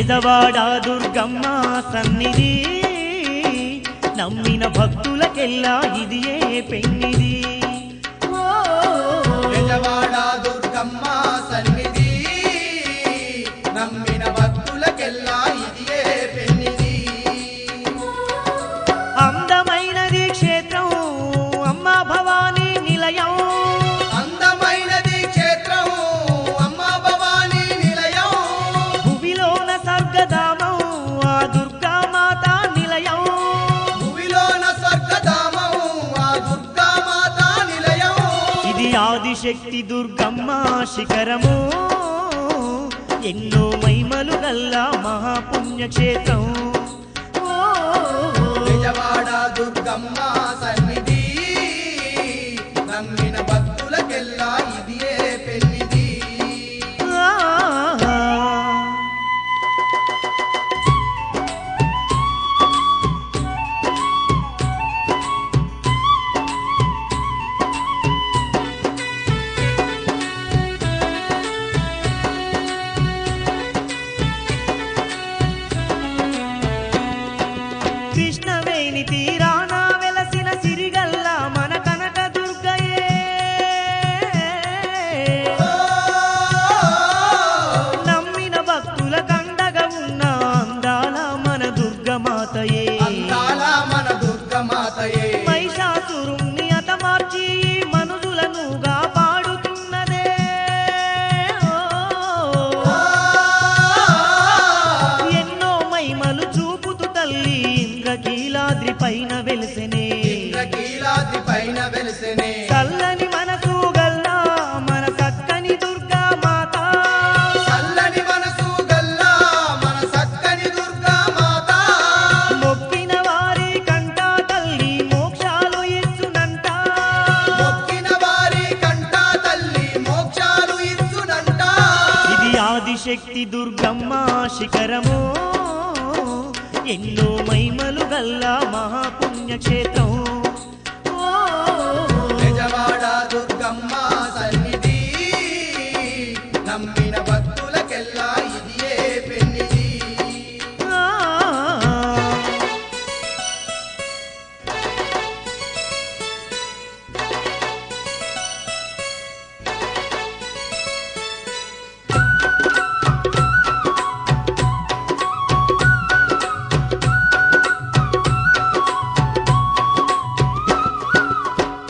బెజవాడ దుర్గమ్మ సన్నిధి నమ్మిన భక్తులకెల్లా ఇదియే పెన్నిది బెజవాడ దుర్గమ్మ సన్నిధి నమ్మిన భక్తులకెల్లా ఇదియే పెన్నిది అందమైనది క్షేత్రం అమ్మ భవానీ నిలయం అందమైనది క్షేత్రం అమ్మ భవానీ నిలయం భువిలోన స్వర్గధామం ఆ దుర్గామాత నిలయం భువిలోన స్వర్గధామం ఆ దుర్గామాత నిలయం ఇది ఆదిశక్తి దుర్గమ్మ శిఖరము ఎన్నో మహిమలు గల్లా మహాపుణ్యక్షేత్రం బెజవాడ దుర్గమ్మ సన్నిధి నమ్మిన భక్తులకెల్లా ఇదియే పెన్నిది కృష్ణవేణి తీరాన వెలసిన సిరిగల్ల మన కనక దుర్గయే నమ్మిన భక్తుల కండగా ఉన్న అందాల మన దుర్గమాతయే అందాల మన దుర్గమాతయే మహిషాసురుణ్ణి హతమార్చి మనుషులను కాపాడుతున్నదే ఎన్నో మహిమలు చూపుతూ తల్లి ఇంద్రకీలాద్రి పైన వెలిసెనే ఇంద్రకీలాద్రి పైన వెలిసెనే చల్లని మనసు గల్లా మన చక్కని దుర్గా మాత చల్లని మనసు గల్లా మన చక్కని దుర్గామాత మొక్కిన వారి కంట తల్లి మోక్షాలు ఇచ్చునంట మొక్కిన వారి కంట తల్లి మోక్షాలు ఇచ్చునంట ఇది ఆదిశక్తి దుర్గమ్మ శిఖరము ఎన్నో మహిమలు గల్లా మహాపుణ్యక్షేత్రం బెజవాడ దుర్గమ్మ సన్నిధి నమ్మిన భక్తులకెల్లా ఇదియే పెన్నిది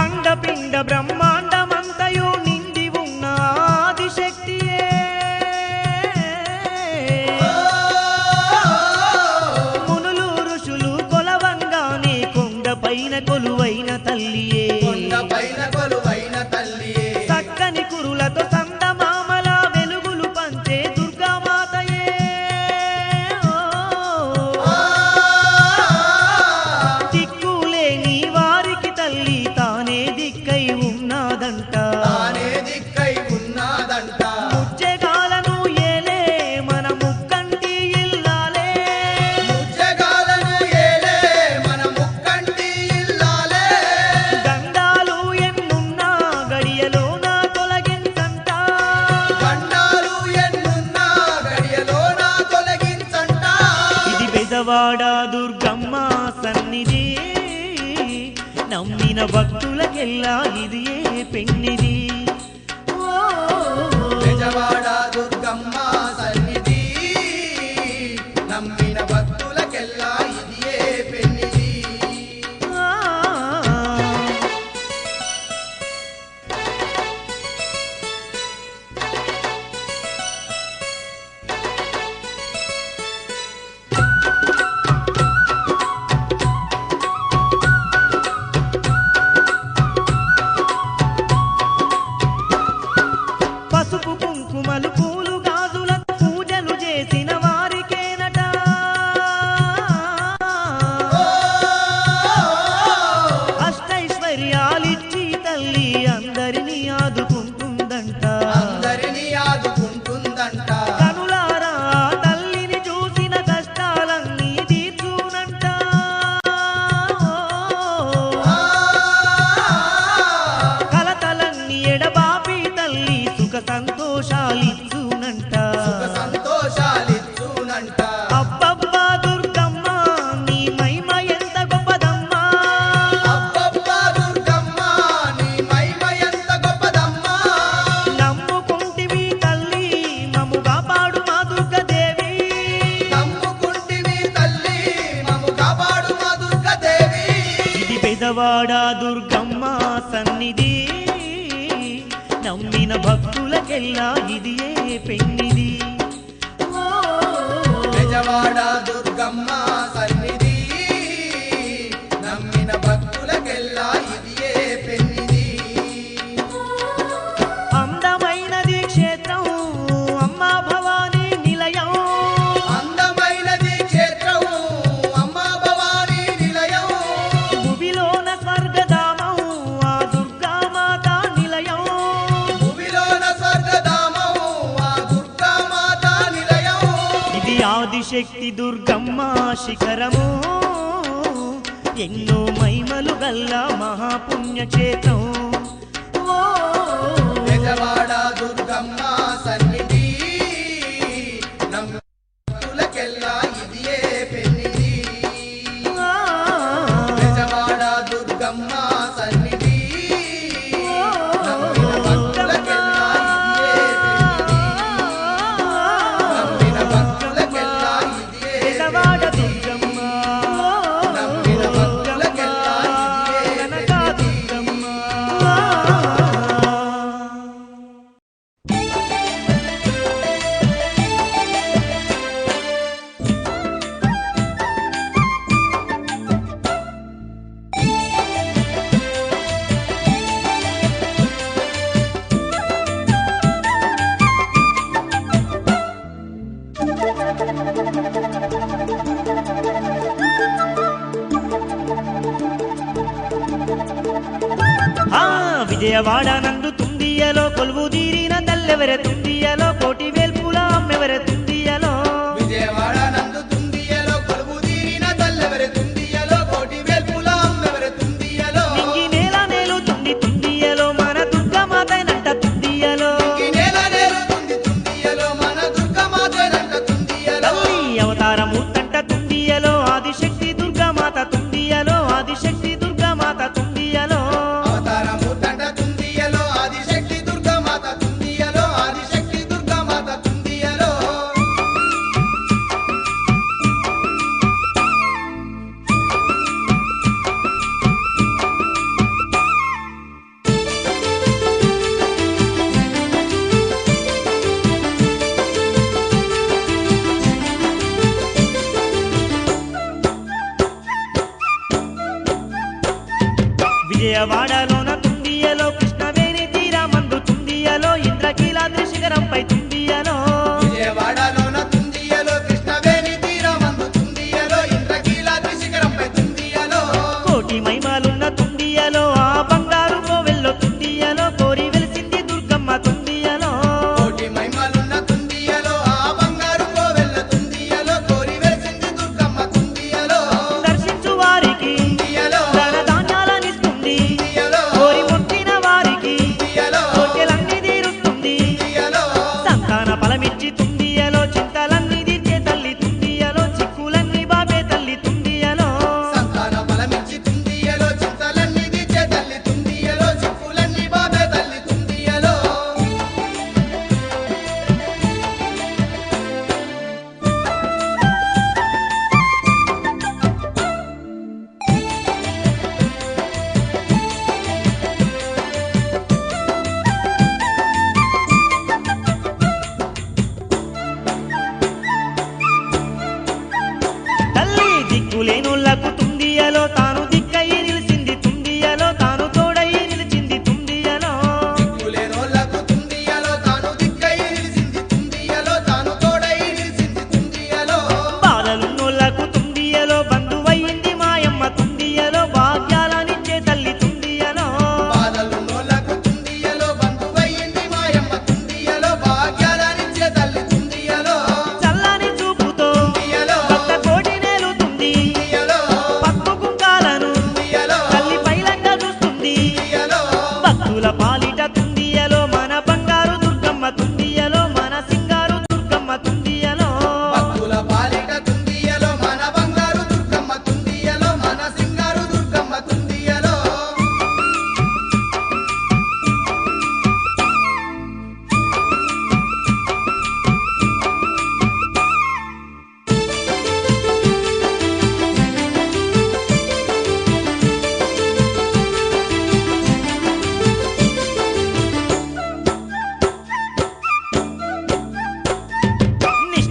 అండపిండ బ్రహ్మాండమంతయు నిండి ఉన్న ఆదిశక్తియే మునులు ఋషులు కొలవంగానే కొండపైన కొలువైన తల్లియే కొండపైన కొలువైన తల్లియే చక్కని కురులతో సందమామల వెలుగులు పంచే దుర్గామాతయే దిక్కులేని వారికి తల్లి తానే దిక్కై ఉన్నాదంట తానే దిక్కై ఉన్నాదంట ముజ్జగాలను ఏలే మన ముక్కంటి ఇల్లాలే ముజ్జగాలను ఏలే మన ముక్కంటి ఇల్లాలే గండాలు ఎన్నున్నా గడియలోన తొలగించంట గండాలు ఎన్నున్నా గడియలోన తొలగించంట ఇది బెజవాడ దుర్గమ్మ సన్నిధి నమ్మిన భక్తులకెల్లా ఇదియే పెన్నిది బెజవాడ దుర్గమ్మ సన్నిధి నమ్మిన భక్తులకెల్లా ఇదియే పెన్నిది బెజవాడ దుర్గమ్మ సన్నిధి నమ్మిన భక్తులకెల్లా ఇదియే పెన్నిది బెజవాడ దుర్గమ్మ సన్నిధి నమ్మిన భక్తులకెల్లా ఇదియే పెన్నిది అందమైనది క్షేత్రం అమ్మా భవానీ నిలయం అందమైనది క్షేత్రం అమ్మా భవానీ నిలయం భువిలోన స్వర్గధామం ఆ దుర్గామాత నిలయం భూమిలోన స్వర్గధామం ఆ దుర్గామాత నిలయం ఇది ఆదిశక్తి దుర్గమ్మ శిఖరము ఎన్నో మహిమలు గల్ల మహాపుణ్యక్షేత్రం బెజవాడ దుర్గమ్మ సన్నిధి నమ్మిన భక్తులకెల్లా ఇదియే పెన్నిది బెజవాడ దుర్గమ్మ సన్నిధి నమ్మిన భక్తులకెల్లా ఇదియే పెన్నిది నమ్మిన భక్తులకెల్లా ఇదియే బెజవాడ దుర్గమ్మ నమ్మిన భక్తులకెల్లా ఇదియే కనక పెన్నిది దుర్గమ్మ విజయవాడ నందు తుందియలో కొలువు తీరిన తల్లెవరె తుందియలో కోటి వేల్పుల అమ్మెవరె తుందియలో విజయవాడ నందు తుందియలో కొలువు తీరిన తల్లెవరె తుందియలో కోటి వేల్పుల అమ్మెవరె తుందియలో నింగి నేల నేలు తుండి తుందియలో మన దుర్గమాత నంట తుందియలో ఈ నేల నేలుతుంది తుందియలో మన దుర్గమాతేనంట తుందియలో తల్లి అవతారమూర్తంట తుందియలో ఆదిశక్తి దుర్గమాత తుందియలో ఆదిశక్తి దుర్గమాత తుందియలో అవతారమూర్తంట తుందియలో ఆదిశక్తి దుర్గమాత తుందియలో ఆదిశక్తి దుర్గమాత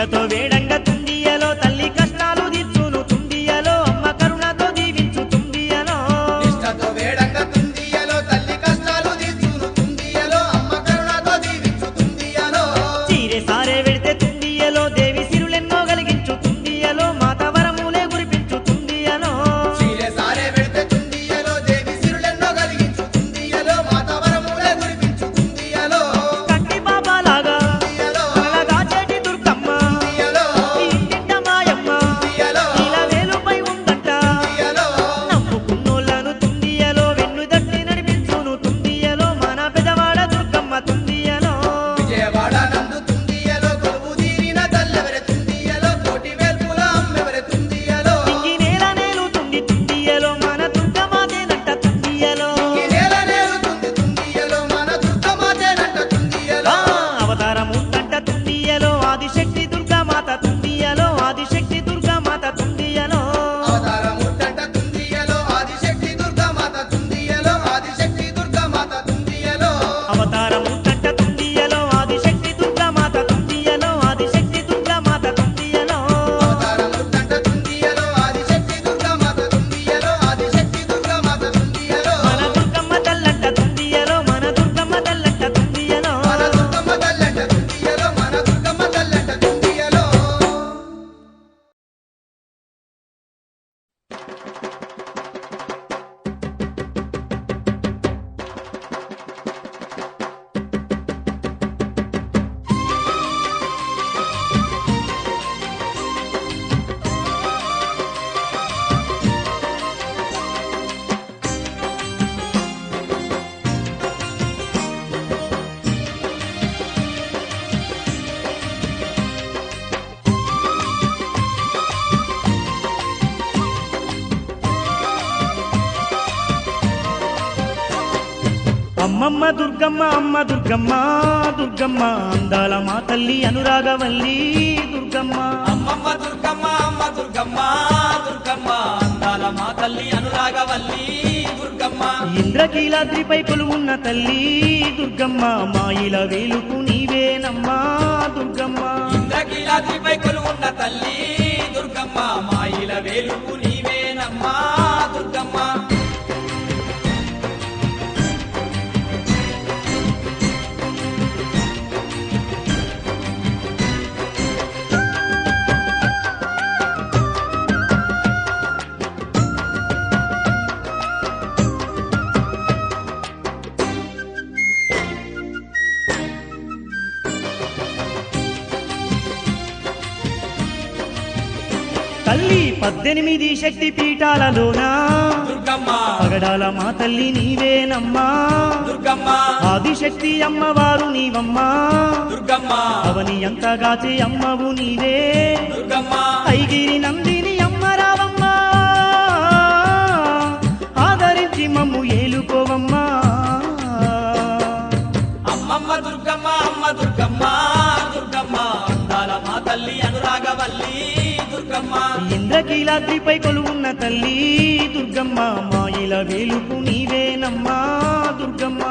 నిష్టతో వేడంగా తుండియలో తల్లి కష్టాలు తీర్చును తుండియలో అమ్మ కరుణతో దీవించు తుండియలో నిష్టతో వేడంగా తుందియలో తల్లి కష్టాలు తీర్చును తుందియలో అమ్మ కరుణతో దీవించు తుందియలో చీరె సారే వెడితే తుండియలో దేవి సిరులెన్నో కలిగించు తుండియలో మాత వరములే కురిపించు తుండియలో చీరె సారే వెడితే తుందియలో దేవి సిరులెన్నో కలిగించు తుందియలో మాత వరములే కురిపించు తుందియలో కట్టి బాబాలాగా తుందియలో కలగా చేటి దుర్గమ్మ తుందియలో ఈ ఇంటింట మాయమ్మ తుందియలో ఇలా వేలుపై ఉందంట తుందియలో నమ్ముకున్నోళ్ళను తుండియలో వెన్ను దట్టి నడిపించును తుండియలో మన పెదవాడ దుర్గమ్మ తుండియలో విజయవాడ నందు తుందియలో కొలువు తీరిన తల్లెవరె తుందియలో కోటి వేల్పుల అమ్మెవరె తుందియలో ఇంగి నేల నేలుతుంది తుండియలో మన దుర్గమాతేనంట తుండియలో ఈ నేల నేలుతుంది తుందియలో మన దుర్గమాతేనంట తుందియలో అవతారముందంట తుండియలో ఆదిశక్తి దుర్గామాత తుండియలో ఆదిశక్తి దుర్గామాత తుండియలో అవతారముందంట తుందియలో ఆదిశక్తి దుర్గామాత తుందియలో ఆదిశక్తి దుర్గామాత తుందియలో అవతారముందంట తుండియలో ఆదిశక్తి దుర్గామాత తుండియలో ఆదిశక్తి దుర్గామాత తుండియలో అవతారముందంట తుందియలో ఆదిశక్తి దుర్గామాత తుందియలో ఆదిశక్తి దుర్గామాత తుందియలో మన దుర్గమ్మ తల్లంట తుండియలో మన దుర్గమ్మ తల్లంట తుండియలో మన దుర్గమ్మ తల్లంట తుందియలో మన దుర్గమ్మ తల్లంట తుందియలో అమ్మమ్మ దుర్గమ్మ అమ్మ దుర్గమ్మ దుర్గమ్మ అందాల మా తల్లి అనురాగవల్లి దుర్గమ్మ అమ్మమ్మ దుర్గమ్మ అమ్మ దుర్గమ్మ దుర్గమ్మ అందాల మా తల్లి అనురాగవల్లి దుర్గమ్మ ఇంద్రకీలాద్రిపై కొలువున్న తల్లి దుర్గమ్మ మాయిల వేలుకు నీవేనమ్మా దుర్గమ్మ ఇంద్రకీలాద్రిపై కొలువున్న తల్లి దుర్గమ్మ మాయిల వేలుపు నీవేనమ్మా దుర్గమ్మ తల్లి 18 శక్తి పీఠాలలోన దుర్గమ్మ పగడాల మా తల్లి నీవేనమ్మా దుర్గమ్మ ఆదిశక్తి అమ్మవారు నీవమ్మా దుర్గమ్మ అవని ఎంతగాచే అమ్మవు నీవే దుర్గమ్మ ఐగిరి నందిని అమ్మ రావమ్మా ఆదరించి మమ్ము ఏలుకోవమ్మా అమ్మమ్మ దుర్గమ్మ అమ్మ దుర్గమ్మ దుర్గమ్మ అందాల మా తల్లి అనురాగవల్లి దుర్గమ్మ ఇంద్రకీలాద్రిపై కొలువున్న తల్లి దుర్గమ్మ మాయిల వేలుపు నీవేనమ్మా దుర్గమ్మ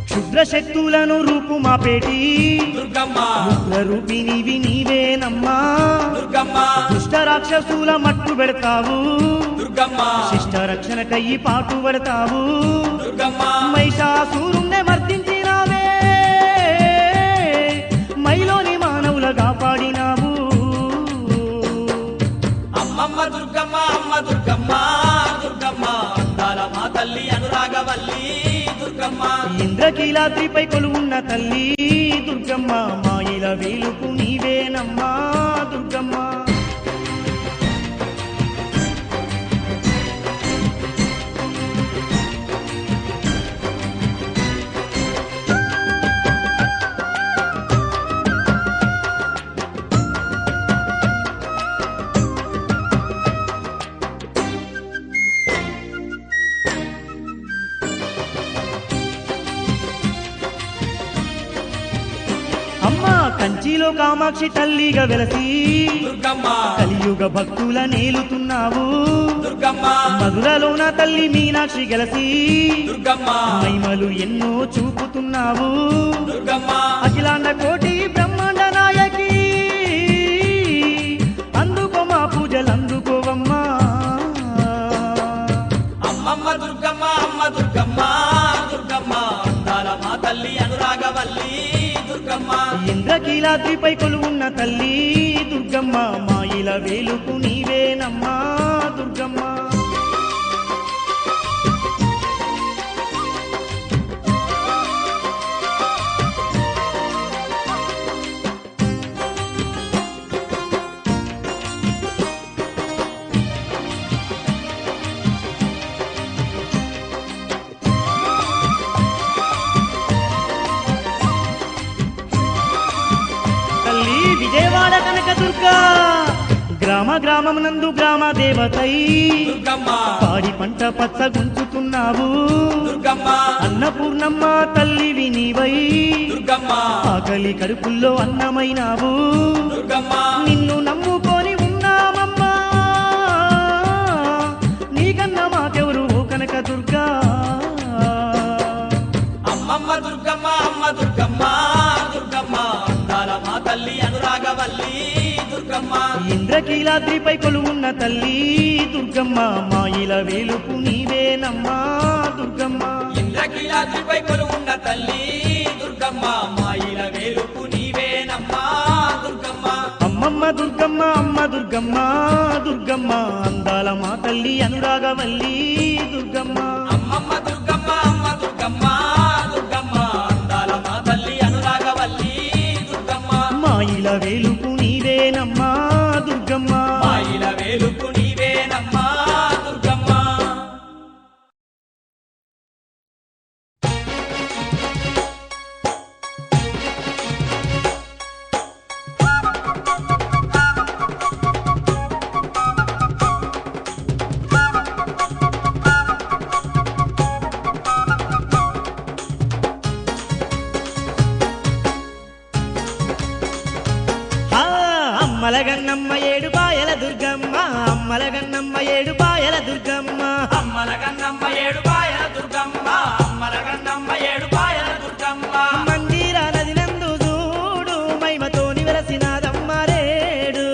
క్షుద్రశక్తులను రూపుమాపేటి దుర్గమ్మ రూపినివి నీవేనమ్మా దుర్గమ్మ దుష్ట రాక్షసుల మట్టు పెడతావు దుర్గమ్మ శిష్ట రక్షణకయ్యి పాటు పడతావు దుర్గమ్మ మహిషాసురుణ్ణి మర్దించినావే మైలోని మానవుల కాపాడినావు అమ్మమ్మ దుర్గమ్మ అమ్మ దుర్గమ్మ దుర్గమ్మ అందాల మా తల్లి అనురాగవల్లి దుర్గమ్మ ఇంద్రకీలాద్రిపై కొలువున్న తల్లి దుర్గమ్మ మాయిల వేలుపు నీవేనమ్మా దుర్గమ్మ కామాక్షి తల్లిగా వెలసి దుర్గమ్మ కలియుగ భక్తుల నేలుతున్నావు దుర్గమ్మ మధురలోన తల్లి మీనాక్షి గెలసి దుర్గమ్మ మహిమలు ఎన్నో చూపుతున్నావు దుర్గమ్మ అఖిలాండ కోటి బ్రహ్మాండ నాయకి అందుకో మా పూజలు అందుకోవమ్మా అమ్మమ్మ దుర్గమ్మ అమ్మ దుర్గమ్మ దుర్గమ్మ అందాల మా తల్లి అనురాగవల్లి దుర్గమ్మ ఇంద్రకీలాద్రిపై కొలువున్న తల్లి దుర్గమ్మ మాయిల వేలుపు నీవేనమ్మా దుర్గమ్మ తల్లి విజయవాడ కనకదుర్గ గ్రామ గ్రామమునందు గ్రామ దేవతై దుర్గమ్మ పాడి పంట పచ్చగుంచుతున్నావు దుర్గమ్మ అన్నపూర్ణమ్మ తల్లివి నీవై దుర్గమ్మ ఆకలి కడుపుల్లో అన్నమైనావు దుర్గమ్మ నిన్ను నమ్ముకొని ఉన్నామమ్మా నీకన్నా మాకెవరు ఓ కనకదుర్గా అమ్మమ్మ దుర్గమ్మ అమ్మ దుర్గమ్మ దుర్గమ్మ అందాల మా తల్లి అనురాగవల్లి దుర్గమ్మ ఇంద్రకీలాద్రిపై కొలువున్న తల్లి దుర్గమ్మ మాయిల వేలుపు నీవేనమ్మా దుర్గమ్మ ఇంద్రకీలాద్రిపై కొలువున్న తల్లి దుర్గమ్మ మాయిల వేలుపు నీవేనమ్మా దుర్గమ్మ అమ్మమ్మ దుర్గమ్మ అమ్మ దుర్గమ్మ దుర్గమ్మ అందాల మా తల్లి అనురాగవల్లి దుర్గమ్మ అమ్మమ్మ దుర్గమ్మ అమ్మ దుర్గమ్మ దుర్గమ్మ అందాల మా తల్లి అనురాగవల్లి దుర్గమ్మ మాయిల వేలుపు నీవేనమ్మా దుర్గమ్మ మాయిల వేలుపు నీవేనమ్మా దుర్గమ్మ అమ్మలగన్నమ్మ ఏడు పాయల దుర్గమ్మ అమ్మలగన్నమ్మ ఏడు పాయల దుర్గమ్మ అమ్మల గన్నమ్మ ఏడు పాయల దుర్గమ్మ అమ్మల గన్నమ్మ ఏడు పాయల దుర్గమ్మ మందిర నది నందు చూడు మహిమతోని వెలసినాదమ్మ రేడు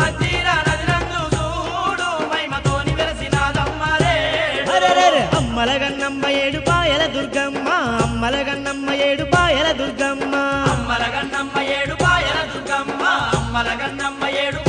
మందిర నది నందు చూడు మహిమతోని వెలసినాదమ్మ రేడు అరెరెరె అమ్మలగన్నమ్మ ఏడు పాయల దుర్గమ్మ అమ్మలగన్నమ్మ ఏడు పాయల దుర్గమ్మ అమ్మల గన్నమ్మ ఏడు పాయల దుర్గమ్మ అమ్మల గన్నమ్మ ఏడు